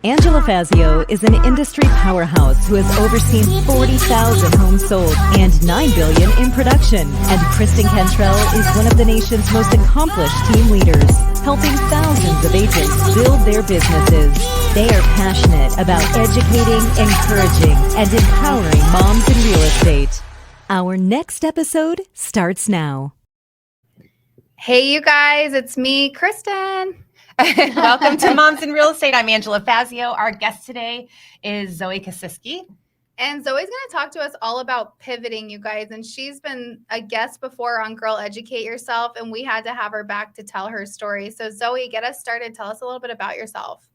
Angela Fazio is an industry powerhouse who has overseen 40,000 homes sold and $9 billion in production. And Kristen Cantrell is one of the nation's most accomplished team leaders, helping thousands of agents build their businesses. They are passionate about educating, encouraging, and empowering moms in real estate. Our next episode starts now. Hey, you guys, it's me, Kristen. Welcome to Moms in Real Estate. I'm Angela Fazio. Our guest today is Zoe Kasiske. And Zoe's going to talk to us all about pivoting, you guys. And she's been a guest before on Girl Educate Yourself, and we had to have her back to tell her story. So Zoe, get us started. Tell us a little bit about yourself.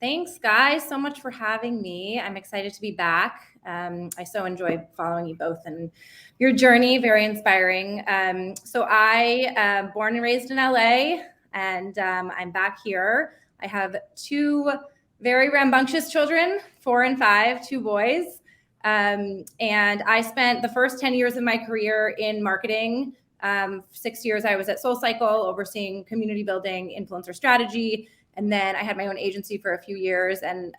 Thanks, guys, so much for having me. I'm excited to be back. I so enjoy following you both and your journey. Very inspiring. So I am born and raised in LA, and I'm back here. I have two very rambunctious children, 4 and 5, 2 boys. And I spent the first 10 years of my career in marketing. 6 years I was at SoulCycle overseeing community building, influencer strategy. And then I had my own agency for a few years and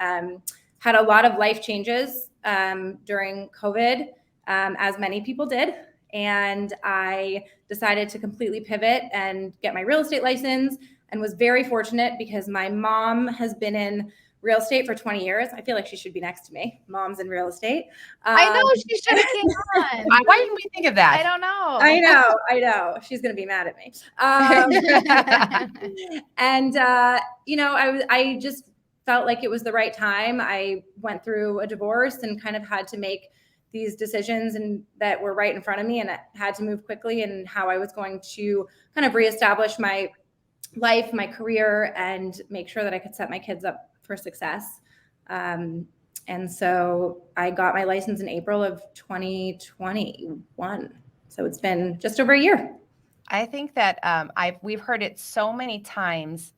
had a lot of life changes during COVID, as many people did. And I decided to completely pivot and get my real estate license, and was very fortunate because my mom has been in real estate for 20 years. I feel like she should be next to me. Mom's in real estate. I know, she should have came on. Why didn't we think of that? I don't know. I know. She's going to be mad at me. And, I just felt like it was the right time. I went through a divorce and kind of had to make these decisions and that were right in front of me, and I had to move quickly and how I was going to kind of reestablish my life, my career, and make sure that I could set my kids up for success. And so I got my license in April of 2021. So it's been just over a year. I think that we've heard it so many times,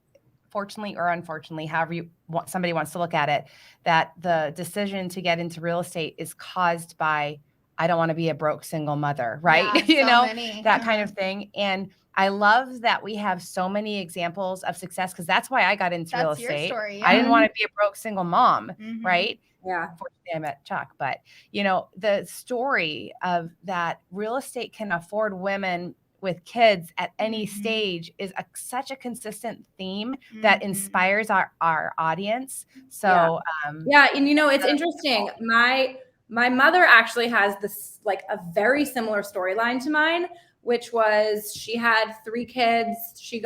fortunately or unfortunately, however somebody wants to look at it, that the decision to get into real estate is caused by, I don't want to be a broke single mother, right? Yeah, that kind of thing. And I love that we have so many examples of success, because that's why I got into real estate. Your story, yeah. I didn't want to be a broke single mom, right? Yeah. Fortunately, I met Chuck. But, the story of that real estate can afford women with kids at any stage is such a consistent theme that inspires our audience. So, and it's interesting. My mother actually has this, like, a very similar storyline to mine, which was she had 3 kids. She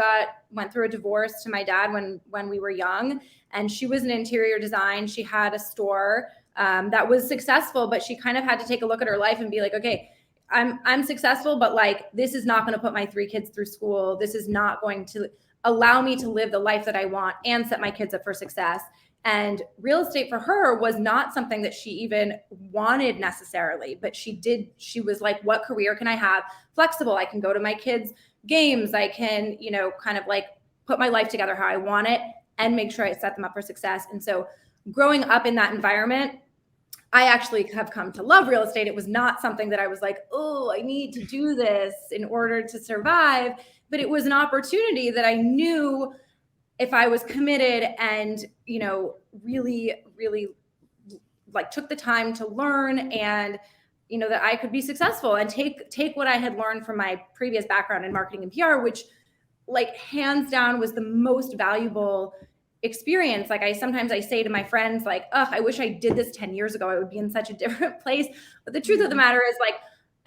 went through a divorce to my dad when we were young, and she was in interior design. She had a store that was successful, but she kind of had to take a look at her life and be like, okay, I'm successful, but like, this is not going to put my 3 kids through school. This is not going to allow me to live the life that I want and set my kids up for success. And real estate for her was not something that she even wanted necessarily, but she was like, what career can I have? Flexible. I can go to my kids' games. I can, kind of like put my life together how I want it and make sure I set them up for success. And so growing up in that environment, I actually have come to love real estate. It was not something that I was like, oh, I need to do this in order to survive. But it was an opportunity that I knew if I was committed and, really, really like took the time to learn and, that I could be successful and take what I had learned from my previous background in marketing and PR, which like hands down was the most valuable experience. Like sometimes I say to my friends, like, oh, I wish I did this 10 years ago. I would be in such a different place. But the truth of the matter is, like,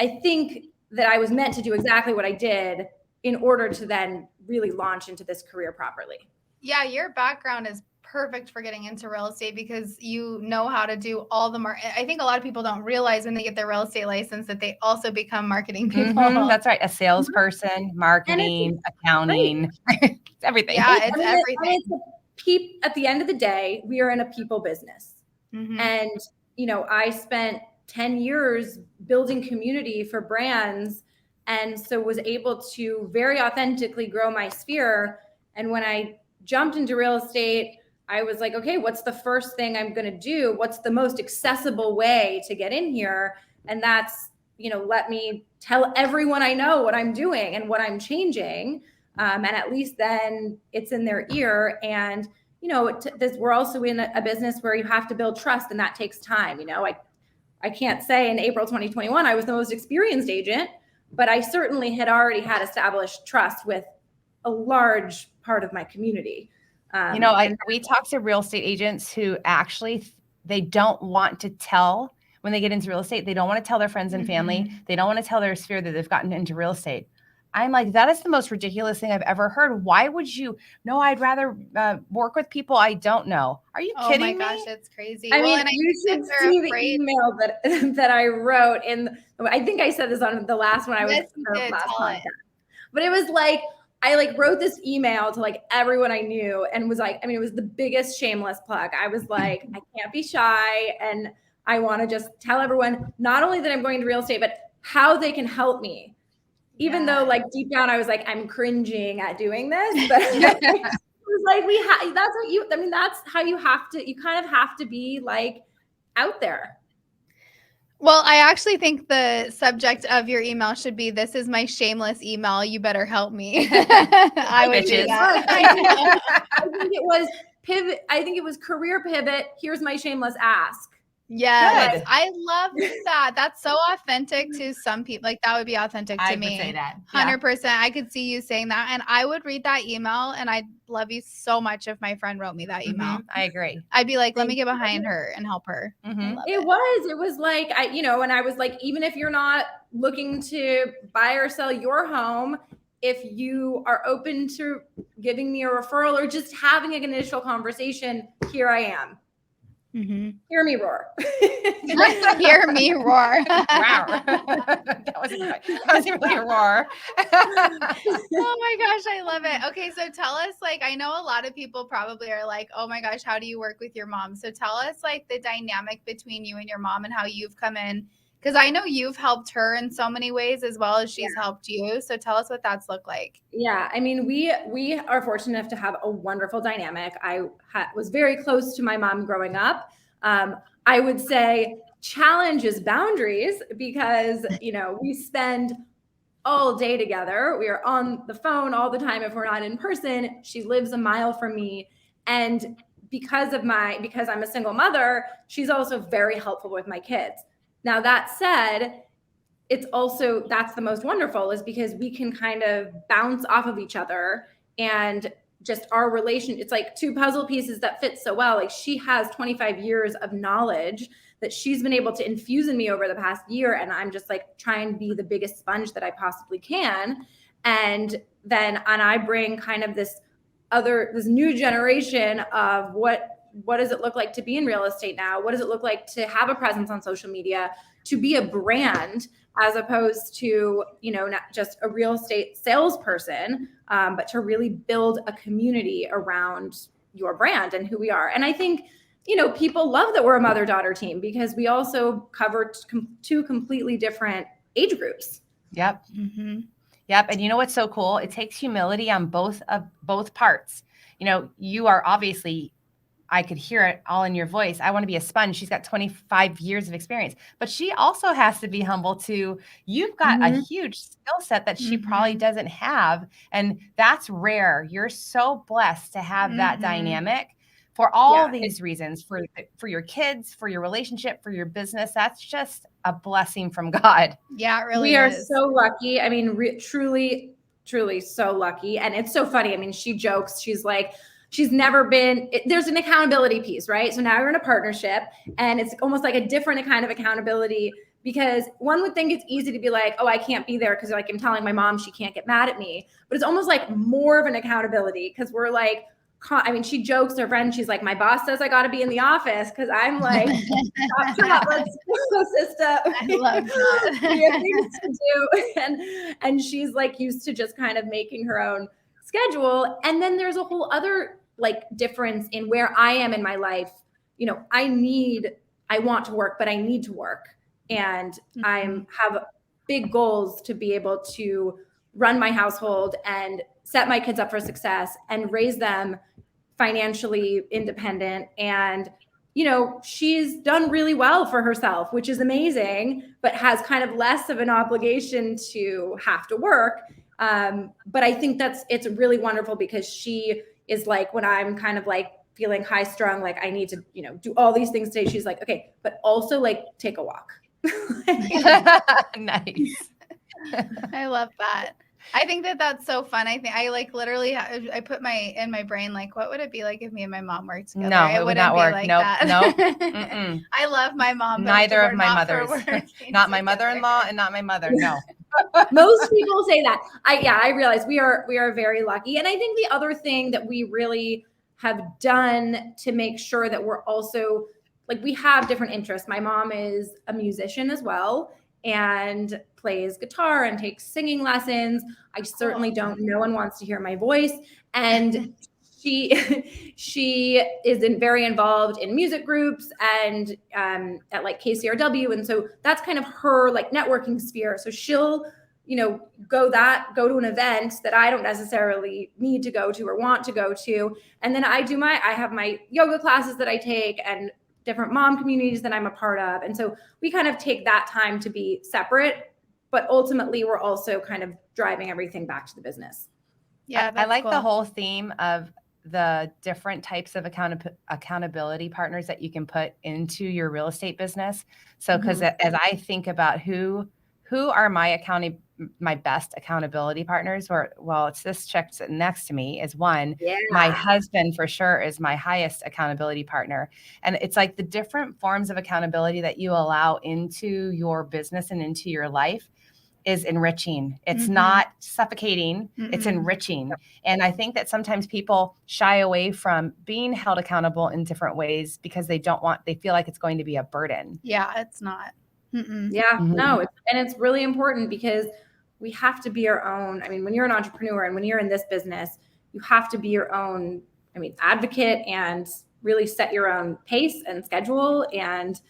I think that I was meant to do exactly what I did in order to then really launch into this career properly. Yeah, your background is perfect for getting into real estate because you know how to do all the I think a lot of people don't realize when they get their real estate license that they also become marketing people. That's right. A salesperson, marketing, accounting, everything. Yeah, it's everything. At the end of the day, we are in a people business. And, I spent 10 years building community for brands, and so was able to very authentically grow my sphere. And when I jumped into real estate, I was like, okay, what's the first thing I'm going to do? What's the most accessible way to get in here? And that's, let me tell everyone I know what I'm doing and what I'm changing. And at least then it's in their ear. And we're also in a business where you have to build trust, and that takes time. I can't say in April 2021 I was the most experienced agent, but I certainly had already had established trust with a large part of my community. We talk to real estate agents who actually, they don't want to tell when they get into real estate. They don't want to tell their friends and family. They don't want to tell their sphere that they've gotten into real estate. I'm like, that is the most ridiculous thing I've ever heard. Why would you? No, I'd rather work with people I don't know. Are you kidding me? Oh my gosh, it's crazy. I mean, you should see the email that I wrote I think I said this on the last one I was last podcast. But it was like, I wrote this email to everyone I knew and was like, it was the biggest shameless plug. I was like, I can't be shy. And I want to just tell everyone not only that I'm going to real estate, but how they can help me. Even though deep down I was like, I'm cringing at doing this, but it was like, that's how you kind of have to be out there. Well, I actually think the subject of your email should be, "This is my shameless email. You better help me." I would do that. I think it was pivot. I think it was career pivot. Here's my shameless ask. Yes, I love that. That's so authentic to some people. That would be authentic to me. I would say that. 100%. I could see you saying that. And I would read that email, and I'd love you so much if my friend wrote me that email. I agree. I'd be like, let me get behind her and help her. It was like, and I was like, even if you're not looking to buy or sell your home, if you are open to giving me a referral or just having an initial conversation, here I am. Hear me roar. Hear me roar. Wow. That wasn't really a roar. Oh my gosh, I love it. Okay, so tell us, I know a lot of people probably are like, oh my gosh, how do you work with your mom? So tell us the dynamic between you and your mom and how you've come in, because I know you've helped her in so many ways as well as she's helped you. So tell us what that's looked like. Yeah, we are fortunate enough to have a wonderful dynamic. I was very close to my mom growing up. I would say challenges boundaries because, we spend all day together. We are on the phone all the time if we're not in person. She lives a mile from me. And because I'm a single mother, she's also very helpful with my kids. Now, that said, that's the most wonderful is because we can kind of bounce off of each other and just our relation. It's like two puzzle pieces that fit so well. She has 25 years of knowledge that she's been able to infuse in me over the past year. And I'm just trying to be the biggest sponge that I possibly can. And I bring kind of this new generation of what does it look like to be in real estate now? What does it look like to have a presence on social media, to be a brand as opposed to, not just a real estate salesperson, but to really build a community around your brand and who we are. And I think, people love that we're a mother-daughter team because we also cover two completely different age groups. Yep. Yep. And you know what's so cool? It takes humility on both parts. You are obviously, I could hear it all in your voice. I want to be a sponge. She's got 25 years of experience, but she also has to be humble too. You've got a huge skill set that she probably doesn't have. And that's rare. You're so blessed to have that dynamic for all these reasons, for your kids, for your relationship, for your business. That's just a blessing from God. Yeah, it really we are is. so lucky. Truly, truly so lucky. And it's so funny. She jokes. She's like, she's never been, there's an accountability piece, right? So now you're in a partnership and it's almost like a different kind of accountability because one would think it's easy to be like, oh, I can't be there because I'm telling my mom she can't get mad at me. But it's almost like more of an accountability because we're like, she jokes to her friend. She's like, my boss says I got to be in the office because I'm like, stop, let's go, sister. I love that. We have things to do. And she's used to just kind of making her own schedule. And then there's a whole other difference in where I am in my life. I want to work, but I need to work. And I have big goals to be able to run my household and set my kids up for success and raise them financially independent. And, she's done really well for herself, which is amazing, but has kind of less of an obligation to have to work. But I think it's really wonderful because she is when I'm kind of feeling high strung, like I need to, do all these things today. She's like, okay, but also like take a walk. Nice. I love that. I think that's so fun. I think I like literally I put in my brain like what would it be like if me and my mom worked together? No, it would not work. Like nope. that. Nope. I love my mom. But Neither of we're my not mothers. Not my mother-in-law and not my mother. No. Most people say that. I realize we are very lucky. And I think the other thing that we really have done to make sure that we're also like we have different interests. My mom is a musician as well and plays guitar and takes singing lessons. I certainly don't. No one wants to hear my voice. And she is very involved in music groups and at like KCRW. And so that's kind of her like networking sphere. So she'll, go to an event that I don't necessarily need to go to or want to go to. And then I have my yoga classes that I take and different mom communities that I'm a part of. And so we kind of take that time to be separate, but ultimately we're also kind of driving everything back to the business. Yeah. I like cool. the whole theme of the different types of accountability partners that you can put into your real estate business. So, because as I think about who are my best accountability partners, it's this chick sitting next to me is one. Yeah. My husband for sure is my highest accountability partner. And it's like the different forms of accountability that you allow into your business and into your life is enriching. It's not suffocating, it's enriching. And I think that sometimes people shy away from being held accountable in different ways because they feel like it's going to be a burden. Yeah, it's not. Yeah, no, it's really important because we have to be our own. I mean, when you're an entrepreneur and when you're in this business, you have to be your own, advocate and really set your own pace and schedule and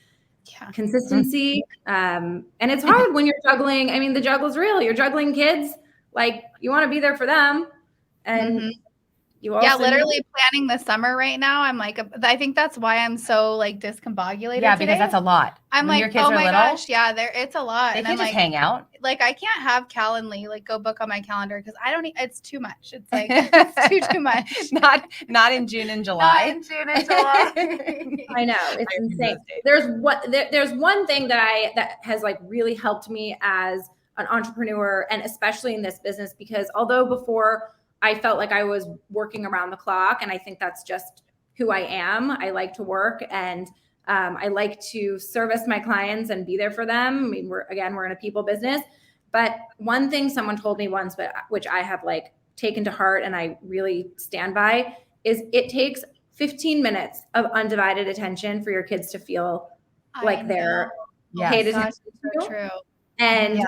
consistency. And it's hard when you're juggling. I mean, the juggle's real. You're juggling kids. Like you want to be there for them. And you also literally planning the summer right now. I'm like, I think that's why I'm so like discombobulated. Yeah, because that's a lot. I'm when like, your kids oh are my little, gosh, it's a lot. They and can I'm just like, hang out. Like I can't have Calendly like go book on my calendar because I don't. It's too much. It's like it's too much. Not in June and July. Not in June and July. I know it's insane. There's one thing that has like really helped me as an entrepreneur and especially in this business because although before I felt like I was working around the clock and I think that's just who I am. I like to work and I like to service my clients and be there for them. I mean, we're in a people business, but one thing someone told me once, which I have like taken to heart and I really stand by is it takes 15 minutes of undivided attention for your kids to feel like they're paid attention. So true. And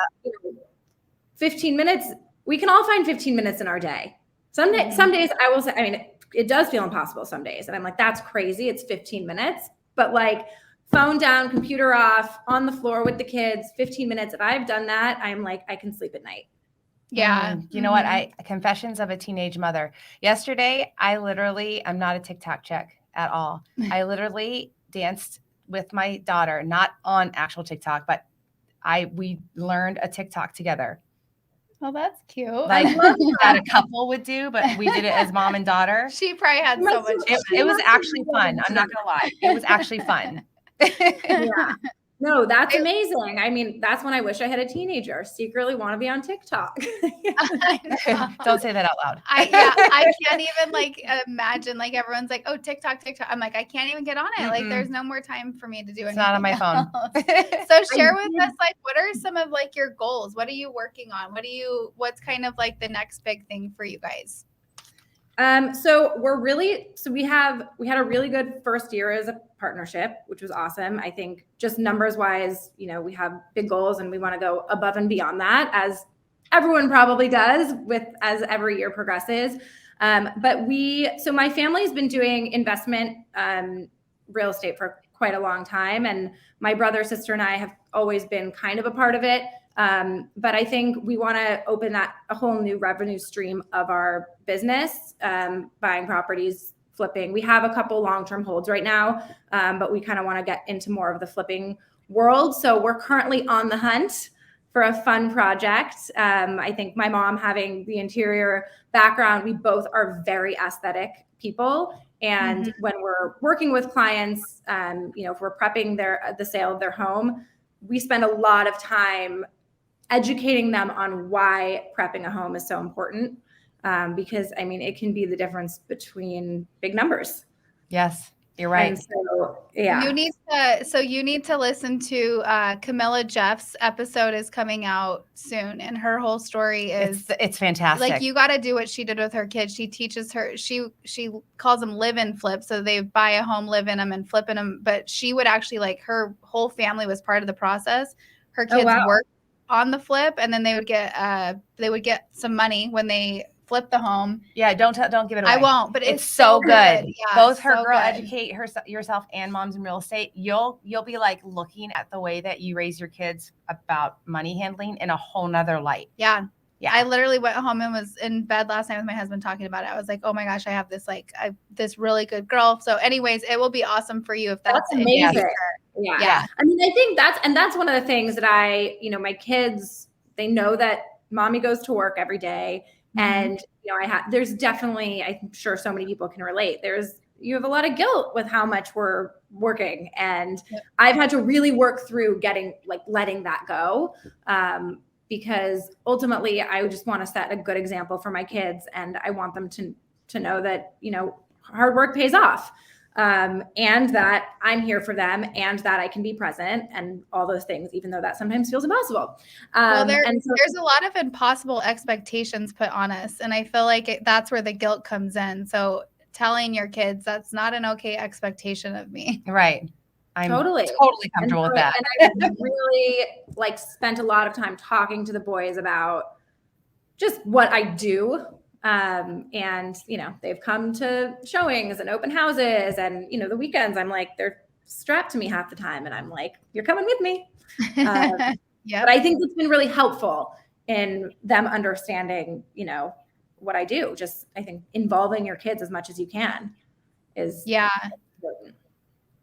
15 minutes, we can all find 15 minutes in our day. Some days I will say, it does feel impossible some days. And I'm like, that's crazy. It's 15 minutes. But like phone down, computer off, on the floor with the kids, 15 minutes. If I've done that, I'm like, I can sleep at night. Yeah. You know what? Confessions of a teenage mother. Yesterday, I'm not a TikTok chick at all. I literally danced with my daughter, not on actual TikTok, but we learned a TikTok together. Oh, that's cute. Like that a couple would do, but we did it as mom and daughter. She probably had so much. It was actually fun. I'm not gonna lie. It was actually fun. Yeah. No, that's amazing. I mean, that's when I wish I had a teenager. Secretly want to be on TikTok. Don't say that out loud. I can't even like imagine. Like everyone's like, "Oh, TikTok." I'm like, I can't even get on it. Like, there's no more time for me to do it. It's not on my phone. So share with us, like, what are some of like your goals? What are you working on? What's kind of like the next big thing for you guys? So we had a really good first year as a partnership, which was awesome. I think just numbers wise, we have big goals and we want to go above and beyond that, as everyone probably does as every year progresses. So my family's been doing investment, real estate for quite a long time. And my brother, sister, and I have always been kind of a part of it. But I think we want to open a whole new revenue stream of our business, buying properties, flipping. We have a couple long-term holds right now, but we kind of want to get into more of the flipping world. So we're currently on the hunt for a fun project. I think my mom having the interior background, we both are very aesthetic people. And when we're working with clients, if we're prepping the sale of their home, we spend a lot of time educating them on why prepping a home is so important. Because it can be the difference between big numbers. Yes, you're right. And so, yeah. You need to listen to Camilla Jeff's episode is coming out soon, and her whole story is it's fantastic. Like, you got to do what she did with her kids. She teaches her. She calls them live-in flips. So they buy a home, live in them, and flip in them. But she would actually her whole family was part of the process. Her kids worked on the flip, and then they would get some money when they flip the home. Yeah, don't give it away. I won't, but it's so good. Yeah, both her so girl good. Educate yourself and Moms in Real Estate. You'll be like looking at the way that you raise your kids about money handling in a whole nother light. Yeah. I literally went home and was in bed last night with my husband talking about it. I was like, oh my gosh, I have this this really good girl. So anyways, it will be awesome for you if that's amazing. Yeah. I think that's one of the things that my kids, they know that mommy goes to work every day. And, there's definitely, I'm sure so many people can relate. You have a lot of guilt with how much we're working. And I've had to really work through letting that go. Because ultimately I just want to set a good example for my kids. And I want them to know that, hard work pays off. And that I'm here for them and that I can be present and all those things, even though that sometimes feels impossible. There's a lot of impossible expectations put on us. And I feel like that's where the guilt comes in. So telling your kids that's not an okay expectation of me. Right. I'm totally comfortable with that. And I really spent a lot of time talking to the boys about just what I do. They've come to showings and open houses and, the weekends I'm they're strapped to me half the time and I'm like, you're coming with me. But I think it's been really helpful in them understanding, what I do. Just, I think involving your kids as much as you can is important.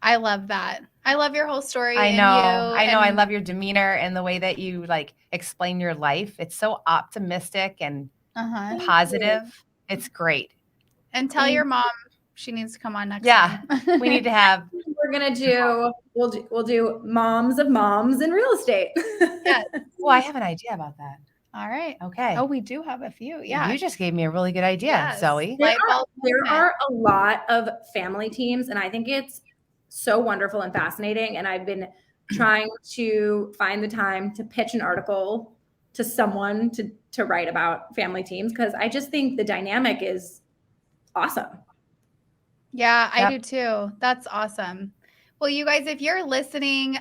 I love that. I love your whole story. I know. I love your demeanor and the way that you explain your life. It's so optimistic and positive. It's great. And tell your mom she needs to come on next time. We need to have we're gonna do we'll do Moms of Moms in Real Estate. Yes. Well, I have an idea about that. All right. Okay. Oh, we do have a few. Yeah. You just gave me a really good idea, Zoe. There are a lot of family teams, and I think it's so wonderful and fascinating. And I've been trying to find the time to pitch an article to someone to write about family teams, because I just think the dynamic is awesome. Yeah, I do too. That's awesome. Well, you guys, if you're listening,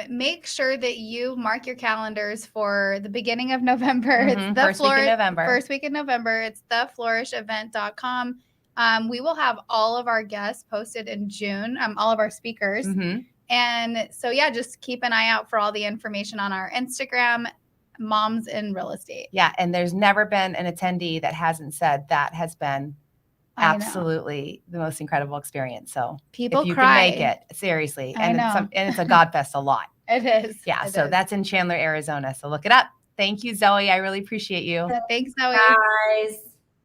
make sure that you mark your calendars for the beginning of November. It's the first week of November. It's theflourishevent.com. We will have all of our guests posted in June, all of our speakers. And so, just keep an eye out for all the information on our Instagram, Moms in Real Estate. Yeah, and there's never been an attendee that hasn't said that has been absolutely the most incredible experience. So people if you cry. can make it, seriously. And it's a Godfest a lot. It is. Yeah. So that's in Chandler, Arizona. So look it up. Thank you, Zoe. I really appreciate you. Thanks, Zoe. Guys.